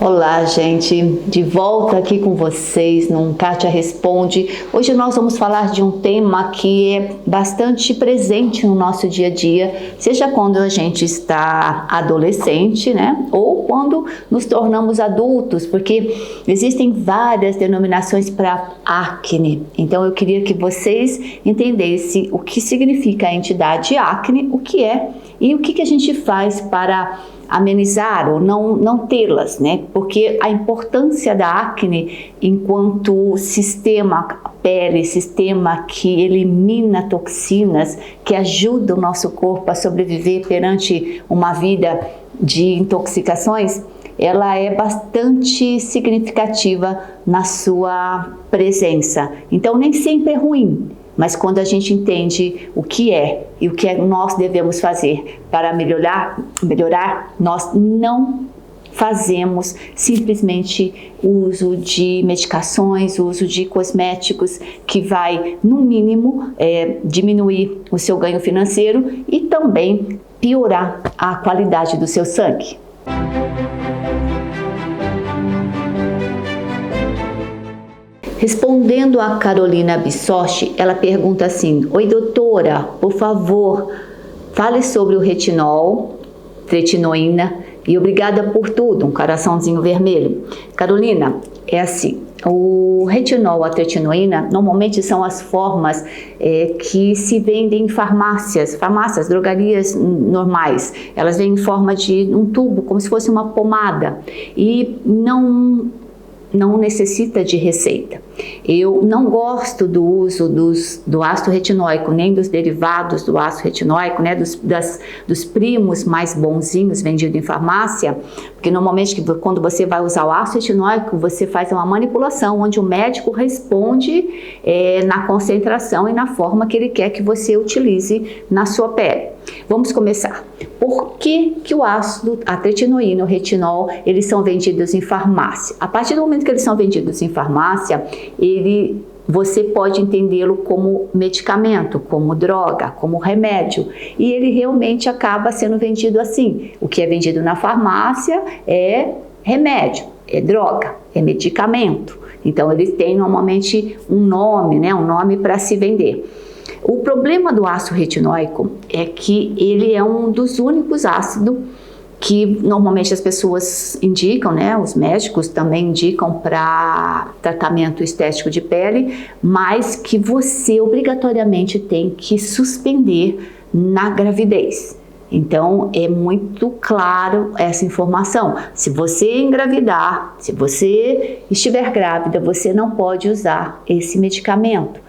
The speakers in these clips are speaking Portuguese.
Olá, gente, de volta aqui com vocês no Kátia Responde. Hoje nós vamos falar de um tema que é bastante presente no nosso dia a dia, seja quando a gente está adolescente, né, ou quando nos tornamos adultos, porque existem várias denominações para acne. Então eu queria que vocês entendessem o que significa a entidade acne, o que é e o que a gente faz para amenizar ou não tê-las, né? Porque a importância da acne enquanto sistema pele, sistema que elimina toxinas, que ajuda o nosso corpo a sobreviver perante uma vida de intoxicações, ela é bastante significativa na sua presença. Então nem sempre é ruim. Mas quando a gente entende o que é e o que nós devemos fazer para melhorar, nós não fazemos simplesmente uso de medicações, uso de cosméticos que vai, no mínimo, diminuir o seu ganho financeiro e também piorar a qualidade do seu sangue. Respondendo a Carolina Bissotti, ela pergunta assim: oi doutora, por favor, fale sobre o retinol, tretinoína e obrigada por tudo, um coraçãozinho vermelho. Carolina, é assim, o retinol, a tretinoína, normalmente são as formas que se vendem em farmácias, drogarias normais. Elas vêm em forma de um tubo, como se fosse uma pomada e não necessita de receita. Eu não gosto do uso do ácido retinóico, nem dos derivados do ácido retinóico, né, dos primos mais bonzinhos vendidos em farmácia, porque normalmente quando você vai usar o ácido retinóico, você faz uma manipulação onde o médico responde na concentração e na forma que ele quer que você utilize na sua pele. Vamos começar. Por que o ácido, a tretinoína, o retinol, eles são vendidos em farmácia? A partir do momento que eles são vendidos em farmácia, você pode entendê-lo como medicamento, como droga, como remédio. E ele realmente acaba sendo vendido assim. O que é vendido na farmácia é remédio, é droga, é medicamento. Então eles têm normalmente um nome para se vender. O problema do ácido retinóico é que ele é um dos únicos ácidos que normalmente as pessoas indicam, né? Os médicos também indicam para tratamento estético de pele, mas que você obrigatoriamente tem que suspender na gravidez. Então é muito claro essa informação. Se você engravidar, se você estiver grávida, você não pode usar esse medicamento.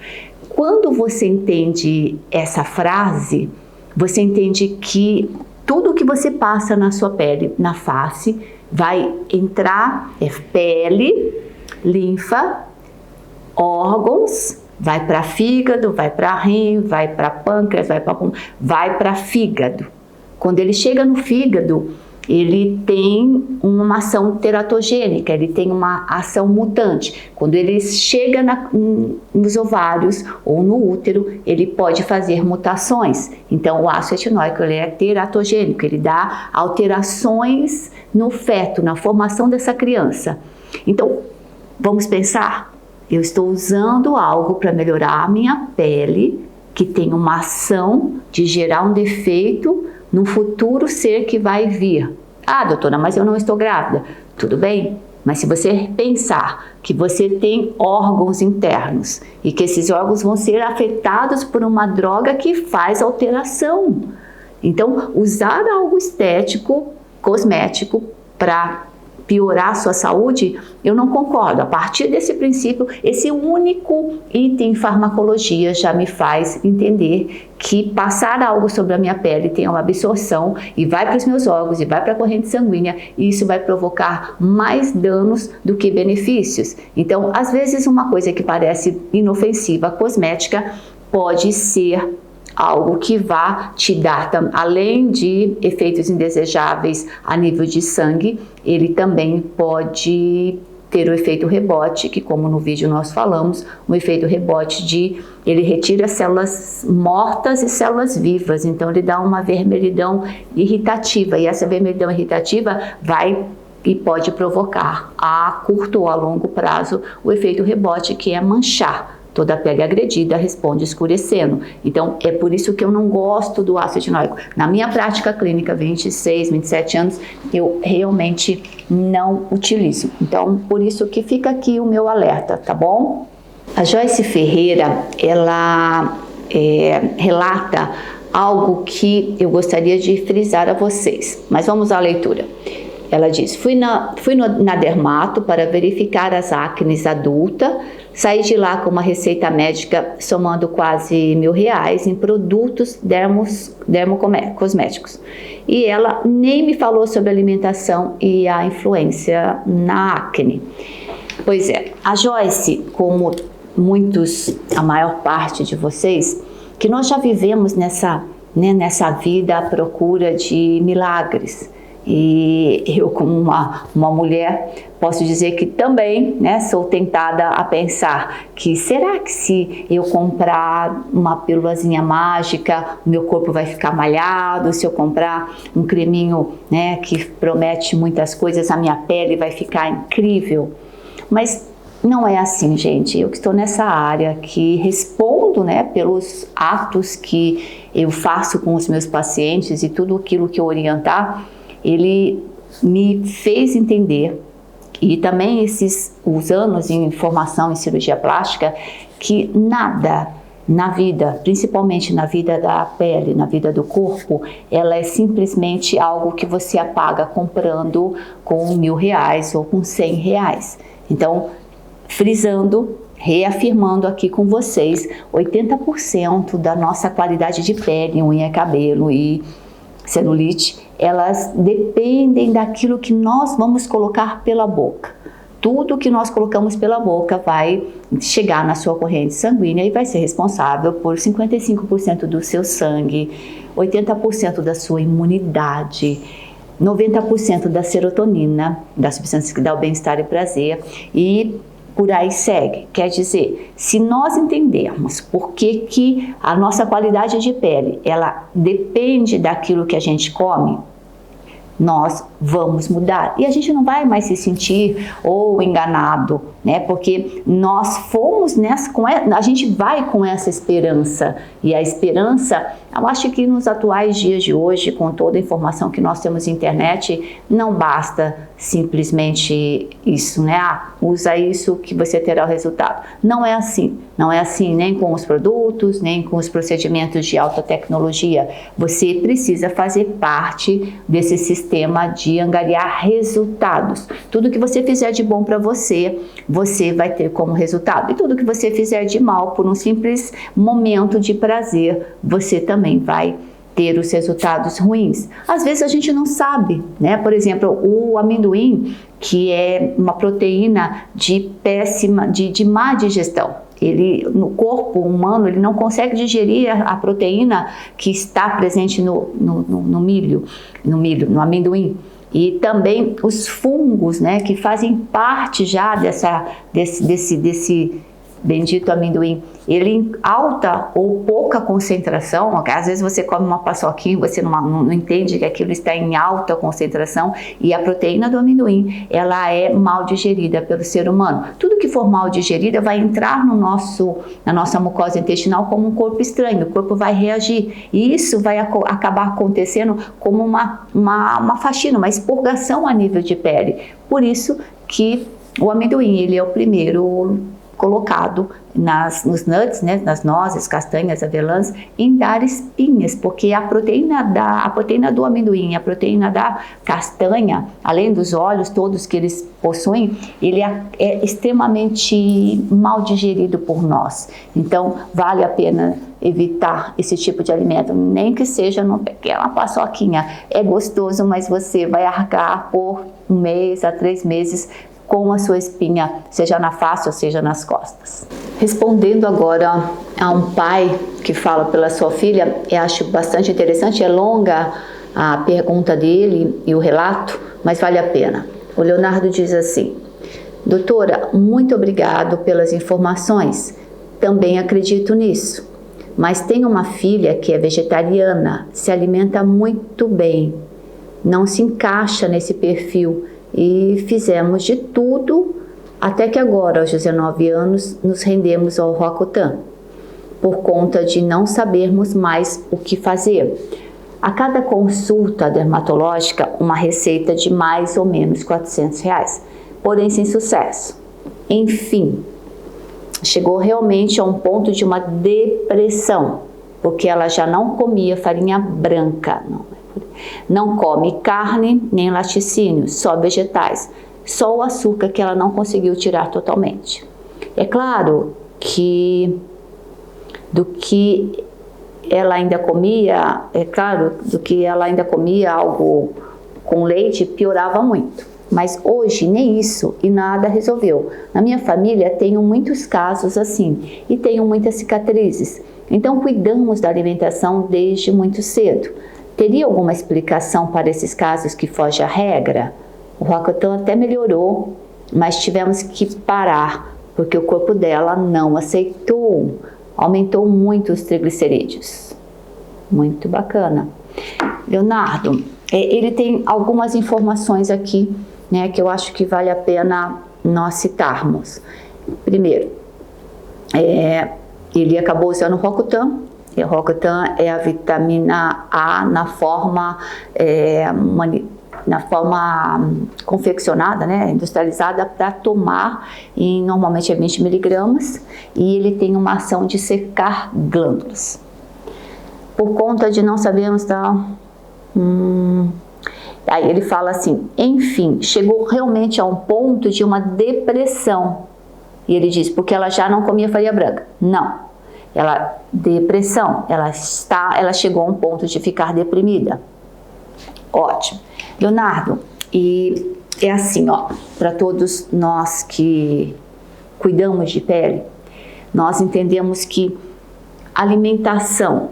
Quando você entende essa frase, você entende que tudo que você passa na sua pele, na face, vai entrar, pele, linfa, órgãos, vai para fígado, vai para rim, vai para pâncreas, vai para fígado. Quando ele chega no fígado, ele tem uma ação teratogênica, ele tem uma ação mutante. Quando ele chega nos ovários ou no útero, ele pode fazer mutações. Então, o ácido retinóico ele é teratogênico, ele dá alterações no feto, na formação dessa criança. Então, vamos pensar, eu estou usando algo para melhorar a minha pele, que tem uma ação de gerar um defeito no futuro ser que vai vir. Ah, doutora, mas eu não estou grávida. Tudo bem, mas se você pensar que você tem órgãos internos e que esses órgãos vão ser afetados por uma droga que faz alteração. Então, usar algo estético, cosmético, para piorar a sua saúde, eu não concordo. A partir desse princípio, esse único item em farmacologia já me faz entender que passar algo sobre a minha pele tem uma absorção e vai para os meus órgãos e vai para a corrente sanguínea e isso vai provocar mais danos do que benefícios. Então, às vezes uma coisa que parece inofensiva, cosmética, pode ser algo que vá te dar, além de efeitos indesejáveis a nível de sangue, ele também pode ter o efeito rebote, que como no vídeo nós falamos, o efeito rebote ele retira células mortas e células vivas, então ele dá uma vermelhidão irritativa, e essa vermelhidão irritativa vai e pode provocar a curto ou a longo prazo o efeito rebote, que é manchar. Toda a pele agredida responde escurecendo. Então, é por isso que eu não gosto do ácido retinóico. Na minha prática clínica, 26, 27 anos, eu realmente não utilizo. Então, por isso que fica aqui o meu alerta, tá bom? A Joyce Ferreira, ela relata algo que eu gostaria de frisar a vocês. Mas vamos à leitura. Ela diz: fui na dermato para verificar as acnes adulta, saí de lá com uma receita médica somando quase R$1.000 em produtos dermocosméticos. E ela nem me falou sobre alimentação e a influência na acne. Pois é, a Joyce, como muitos, a maior parte de vocês, que nós já vivemos nessa vida à procura de milagres. E eu, como uma mulher, posso dizer que também, sou tentada a pensar que será que se eu comprar uma pílulazinha mágica, o meu corpo vai ficar malhado? Se eu comprar um creminho, que promete muitas coisas, a minha pele vai ficar incrível? Mas não é assim, gente. Eu que estou nessa área, que respondo, pelos atos que eu faço com os meus pacientes e tudo aquilo que eu orientar, ele me fez entender, e também os anos em formação em cirurgia plástica, que nada na vida, principalmente na vida da pele, na vida do corpo, ela é simplesmente algo que você apaga comprando com R$1.000 ou com R$100. Então, frisando, reafirmando aqui com vocês, 80% da nossa qualidade de pele, unha, cabelo e celulite, elas dependem daquilo que nós vamos colocar pela boca. Tudo que nós colocamos pela boca vai chegar na sua corrente sanguínea e vai ser responsável por 55% do seu sangue, 80% da sua imunidade, 90% da serotonina, da substância que dá o bem-estar e prazer, e por aí segue. Quer dizer, se nós entendermos por que a nossa qualidade de pele, ela depende daquilo que a gente come, nós vamos mudar. E a gente não vai mais se sentir enganado, porque nós fomos a gente vai com essa esperança. E a esperança, eu acho que nos atuais dias de hoje, com toda a informação que nós temos na internet, não basta simplesmente isso, usa isso que você terá o resultado. Não é assim. Não é assim nem com os produtos, nem com os procedimentos de alta tecnologia. Você precisa fazer parte desse sistema de angariar resultados. Tudo que você fizer de bom para você, você vai ter como resultado. E tudo que você fizer de mal por um simples momento de prazer, você também vai ter os resultados ruins. Às vezes a gente não sabe, Por exemplo, o amendoim, que é uma proteína de má digestão. No corpo humano, ele não consegue digerir a proteína que está presente no amendoim. E também os fungos, que fazem parte já desse bendito amendoim. Ele em alta ou pouca concentração, às vezes você come uma paçoquinha e você não entende que aquilo está em alta concentração, e a proteína do amendoim, ela é mal digerida pelo ser humano. Tudo que for mal digerida vai entrar na nossa mucosa intestinal como um corpo estranho, o corpo vai reagir, e isso vai acabar acontecendo como uma faxina, uma expurgação a nível de pele. Por isso que o amendoim, ele é o primeiro colocado nos nuts, nas nozes, castanhas, avelãs, em dar espinhas, porque a proteína do amendoim, a proteína da castanha, além dos óleos todos que eles possuem, ele é extremamente mal digerido por nós. Então, vale a pena evitar esse tipo de alimento, nem que seja uma paçoquinha. É gostoso, mas você vai arcar por 1 mês a 3 meses com a sua espinha, seja na face ou seja nas costas. Respondendo agora a um pai que fala pela sua filha, eu acho bastante interessante, é longa a pergunta dele e o relato, mas vale a pena. O Leonardo diz assim: doutora, muito obrigado pelas informações, também acredito nisso, mas tenho uma filha que é vegetariana, se alimenta muito bem, não se encaixa nesse perfil e fizemos de tudo, até que agora, aos 19 anos, nos rendemos ao Roacutan, por conta de não sabermos mais o que fazer. A cada consulta dermatológica, uma receita de mais ou menos R$400, porém sem sucesso. Enfim, chegou realmente a um ponto de uma depressão, porque ela já não comia farinha branca, não come carne nem laticínios, só vegetais, só o açúcar que ela não conseguiu tirar totalmente. É claro que do que ela ainda comia, algo com leite, piorava muito. Mas hoje nem isso e nada resolveu. Na minha família tenho muitos casos assim e tenho muitas cicatrizes. Então cuidamos da alimentação desde muito cedo. Teria alguma explicação para esses casos que foge à regra? O Roacutan até melhorou, mas tivemos que parar porque o corpo dela não aceitou. Aumentou muito os triglicerídeos. Muito bacana. Leonardo, ele tem algumas informações aqui, né, que eu acho que vale a pena nós citarmos. Primeiro, ele acabou usando o Roacutan. O Roacutan é a vitamina A na forma confeccionada, né, industrializada para tomar, e normalmente é 20 miligramas, e ele tem uma ação de secar glândulas. Por conta de não sabermos, aí ele fala assim, enfim, chegou realmente a um ponto de uma depressão, e ele diz, porque ela já não comia farinha branca. Não, depressão, ela chegou a um ponto de ficar deprimida. Ótimo. Leonardo, e é assim, ó, para todos nós que cuidamos de pele, nós entendemos que alimentação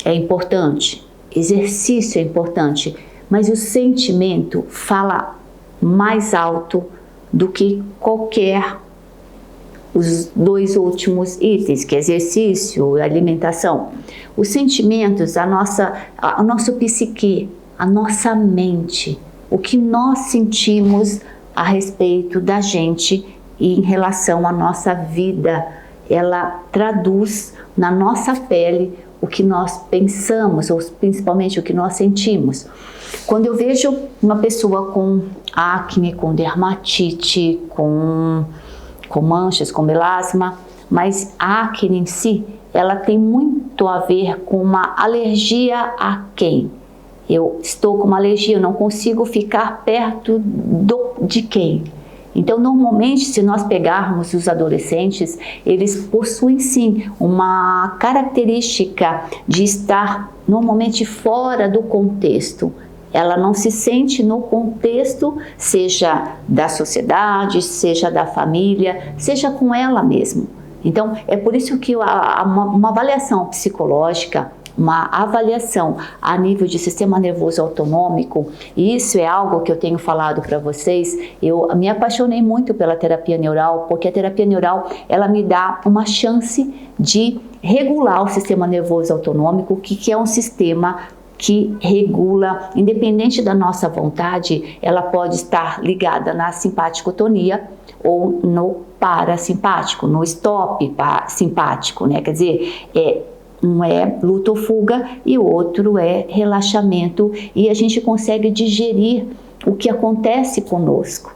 é importante, exercício é importante, mas o sentimento fala mais alto do que os dois últimos itens, que é exercício e alimentação. Os sentimentos, o nosso psique, a nossa mente, o que nós sentimos a respeito da gente e em relação à nossa vida, ela traduz na nossa pele o que nós pensamos, ou principalmente o que nós sentimos. Quando eu vejo uma pessoa com acne, com dermatite, com manchas, com melasma, mas a acne em si, ela tem muito a ver com uma alergia a quem? Eu estou com uma alergia, eu não consigo ficar perto de quem? Então, normalmente, se nós pegarmos os adolescentes, eles possuem sim uma característica de estar normalmente fora do contexto. Ela não se sente no contexto, seja da sociedade, seja da família, seja com ela mesma. Então, é por isso que uma avaliação psicológica, uma avaliação a nível de sistema nervoso autonômico, e isso é algo que eu tenho falado para vocês. Eu me apaixonei muito pela terapia neural, porque a terapia neural, ela me dá uma chance de regular o sistema nervoso autonômico, que é um sistema que regula, independente da nossa vontade, ela pode estar ligada na simpaticotonia ou no parasimpático, no stop simpático, né? Quer dizer, um é luta ou fuga e o outro é relaxamento, e a gente consegue digerir o que acontece conosco.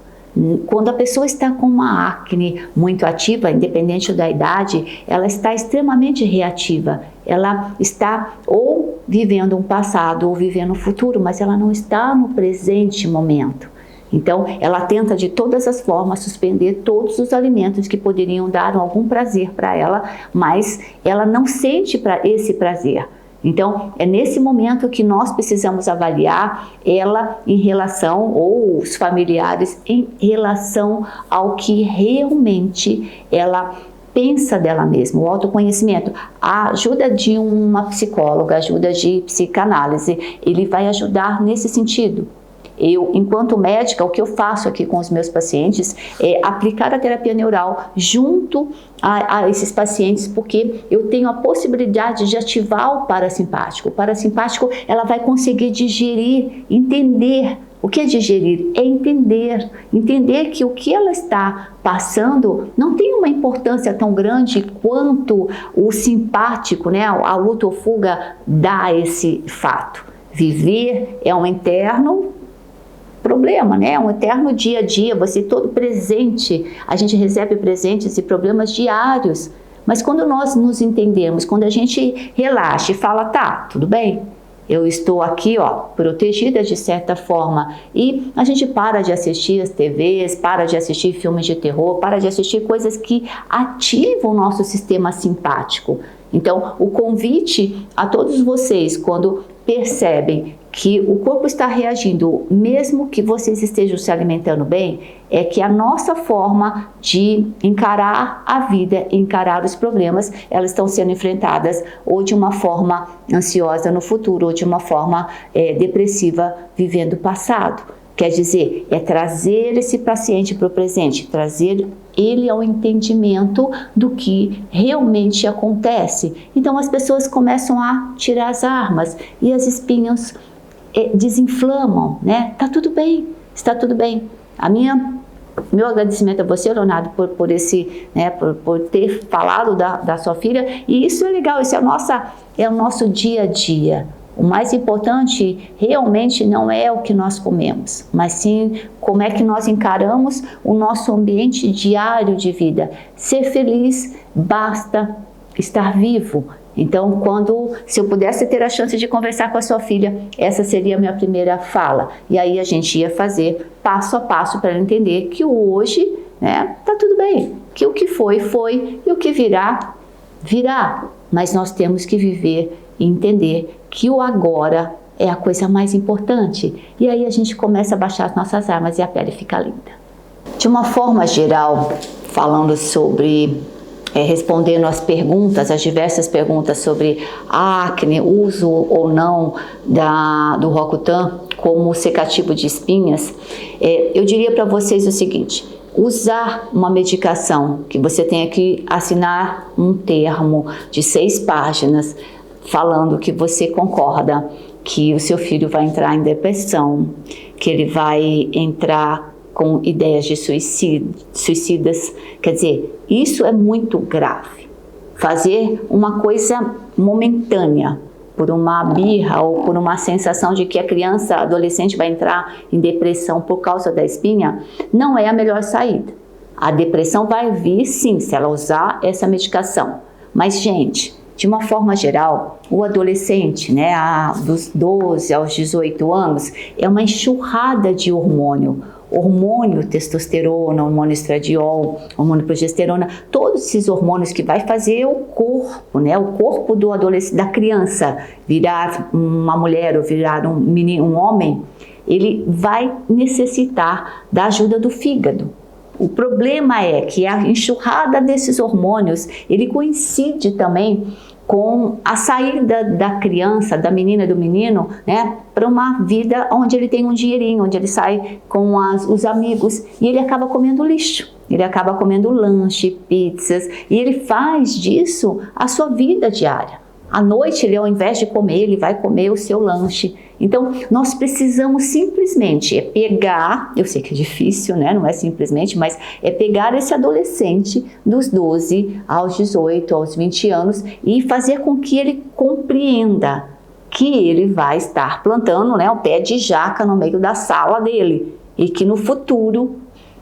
Quando a pessoa está com uma acne muito ativa, independente da idade, ela está extremamente reativa. Ela está ou vivendo um passado ou vivendo um futuro, mas ela não está no presente momento. Então, ela tenta de todas as formas suspender todos os alimentos que poderiam dar algum prazer para ela, mas ela não sente esse prazer. Então, é nesse momento que nós precisamos avaliar ela em relação, ou os familiares, em relação ao que realmente ela pensa dela mesma, o autoconhecimento. A ajuda de uma psicóloga, a ajuda de psicanálise, ele vai ajudar nesse sentido. Eu, enquanto médica, o que eu faço aqui com os meus pacientes é aplicar a terapia neural junto a esses pacientes, porque eu tenho a possibilidade de ativar o parasimpático. O parasimpático, ela vai conseguir digerir, entender O que é digerir? É entender que o que ela está passando não tem uma importância tão grande quanto o simpático, né? A luta ou fuga dá a esse fato. Viver é um eterno problema, né? Um eterno dia a dia, você todo presente, a gente recebe presentes e problemas diários. Mas quando nós nos entendemos, quando a gente relaxa e fala, tá, tudo bem, eu estou aqui, ó, protegida de certa forma, e a gente para de assistir as TVs, para de assistir filmes de terror, para de assistir coisas que ativam o nosso sistema simpático. Então, o convite a todos vocês, quando percebem que o corpo está reagindo, mesmo que vocês estejam se alimentando bem, é que a nossa forma de encarar a vida, encarar os problemas, elas estão sendo enfrentadas ou de uma forma ansiosa no futuro, ou de uma forma depressiva vivendo o passado. Quer dizer, é trazer esse paciente para o presente, trazer ele ao entendimento do que realmente acontece. Então as pessoas começam a tirar as armas e as espinhas desinflamam, né? Tá tudo bem, está tudo bem. Meu agradecimento a você, Leonardo, por esse, né, por ter falado da sua filha. E isso é legal, isso é o nosso dia a dia. O mais importante realmente não é o que nós comemos, mas sim como é que nós encaramos o nosso ambiente diário de vida. Ser feliz basta estar vivo. Então, se eu pudesse ter a chance de conversar com a sua filha, essa seria a minha primeira fala. E aí a gente ia fazer passo a passo para ela entender que o hoje, né, tá tudo bem. Que o que foi, foi, e o que virá, virá. Mas nós temos que viver e entender que o agora é a coisa mais importante. E aí a gente começa a baixar as nossas armas e a pele fica linda. De uma forma geral, falando sobre... respondendo às perguntas, as diversas perguntas sobre acne, uso ou não do Roacutan como secativo de espinhas, eu diria para vocês o seguinte: usar uma medicação que você tenha que assinar um termo de 6 páginas falando que você concorda que o seu filho vai entrar em depressão, que ele vai entrar com ideias de suicidas, quer dizer, isso é muito grave. Fazer uma coisa momentânea, por uma birra ou por uma sensação de que a criança, adolescente vai entrar em depressão por causa da espinha, não é a melhor saída. A depressão vai vir sim, se ela usar essa medicação. Mas, gente, de uma forma geral, o adolescente, né, dos 12 aos 18 anos, é uma enxurrada de hormônio, testosterona, hormônio estradiol, hormônio progesterona, todos esses hormônios que vai fazer o corpo, né, o corpo do adolescente, da criança virar uma mulher ou virar um menino, um homem, ele vai necessitar da ajuda do fígado. O problema é que a enxurrada desses hormônios, ele coincide também com a saída da criança, da menina, do menino, né, para uma vida onde ele tem um dinheirinho, onde ele sai com os amigos e ele acaba comendo lixo. Ele acaba comendo lanche, pizzas, e ele faz disso a sua vida diária. À noite, ele, ao invés de comer, ele vai comer o seu lanche. Então, nós precisamos simplesmente pegar, eu sei que é difícil, né? Não é simplesmente, mas é pegar esse adolescente dos 12 aos 18, aos 20 anos e fazer com que ele compreenda que ele vai estar plantando, né, o pé de jaca no meio da sala dele e que no futuro,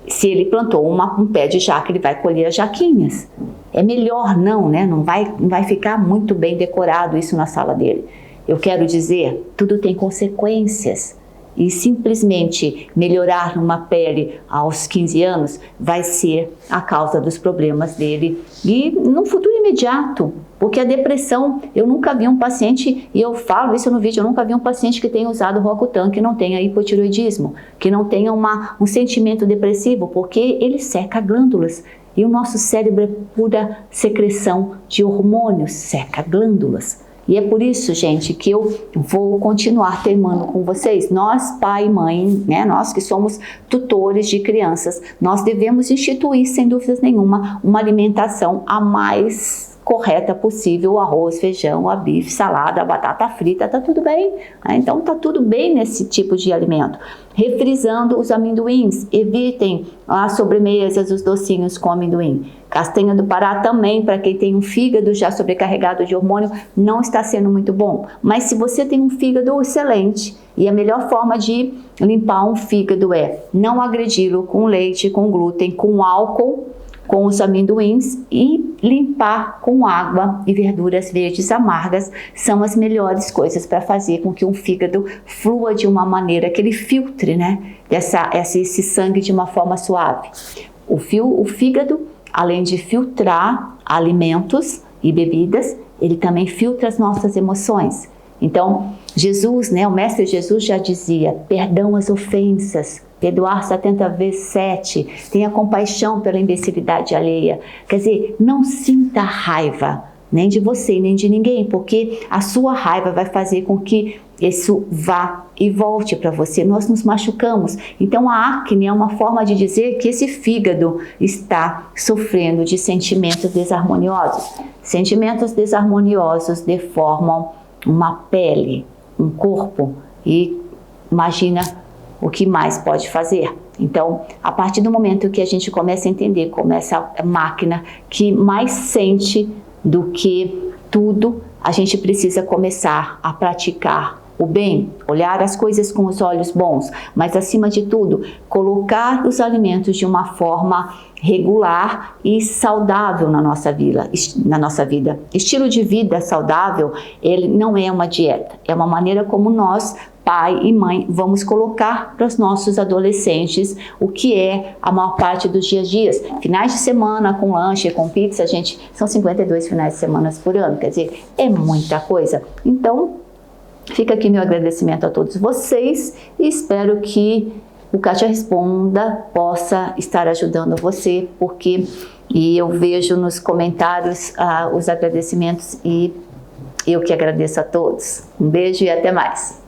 se ele plantou um pé de jaca, ele vai colher as jaquinhas. É melhor não, né? Não vai ficar muito bem decorado isso na sala dele. Eu quero dizer, tudo tem consequências. E simplesmente melhorar uma pele aos 15 anos vai ser a causa dos problemas dele. E no futuro imediato, porque a depressão, eu nunca vi um paciente, e eu falo isso no vídeo, eu nunca vi um paciente que tenha usado o Roacutan que não tenha hipotireoidismo, que não tenha um sentimento depressivo, porque ele seca glândulas. E o nosso cérebro é pura secreção de hormônios, seca glândulas. E é por isso, gente, que eu vou continuar teimando com vocês. Nós, pai e mãe, né, nós que somos tutores de crianças, nós devemos instituir, sem dúvidas nenhuma, uma alimentação a mais correta possível, o arroz, feijão, a bife, salada, a batata frita, tá tudo bem. Então tá tudo bem nesse tipo de alimento. Refrisando os amendoins, evitem as sobremesas, os docinhos com amendoim. Castanha do Pará também, para quem tem um fígado já sobrecarregado de hormônio, não está sendo muito bom. Mas se você tem um fígado excelente, e a melhor forma de limpar um fígado é não agredi-lo com leite, com glúten, com álcool, com os amendoins, e limpar com água e verduras verdes amargas são as melhores coisas para fazer com que um fígado flua de uma maneira que ele filtre, né, esse sangue de uma forma suave. O fígado, além de filtrar alimentos e bebidas, ele também filtra as nossas emoções. Então, Jesus, né, o Mestre Jesus já dizia, perdão as ofensas, perdoar 70 vezes 7, tenha compaixão pela imbecilidade alheia. Quer dizer, não sinta raiva, nem de você, nem de ninguém, porque a sua raiva vai fazer com que isso vá e volte para você. Nós nos machucamos. Então a acne é uma forma de dizer que esse fígado está sofrendo de sentimentos desarmoniosos. Sentimentos desarmoniosos deformam uma pele, um corpo, e imagina o que mais pode fazer. Então, a partir do momento que a gente começa a entender como essa máquina que mais sente do que tudo, a gente precisa começar a praticar o bem, olhar as coisas com os olhos bons, mas acima de tudo, colocar os alimentos de uma forma regular e saudável na nossa vida. Estilo de vida saudável, ele não é uma dieta, é uma maneira como nós, pai e mãe, vamos colocar para os nossos adolescentes o que é a maior parte dos dias. Finais de semana com lanche, com pizza, gente, são 52 finais de semana por ano, quer dizer, é muita coisa. Então, fica aqui meu agradecimento a todos vocês e espero que o Kátia Responda possa estar ajudando você, porque eu vejo nos comentários os agradecimentos e eu que agradeço a todos. Um beijo e até mais.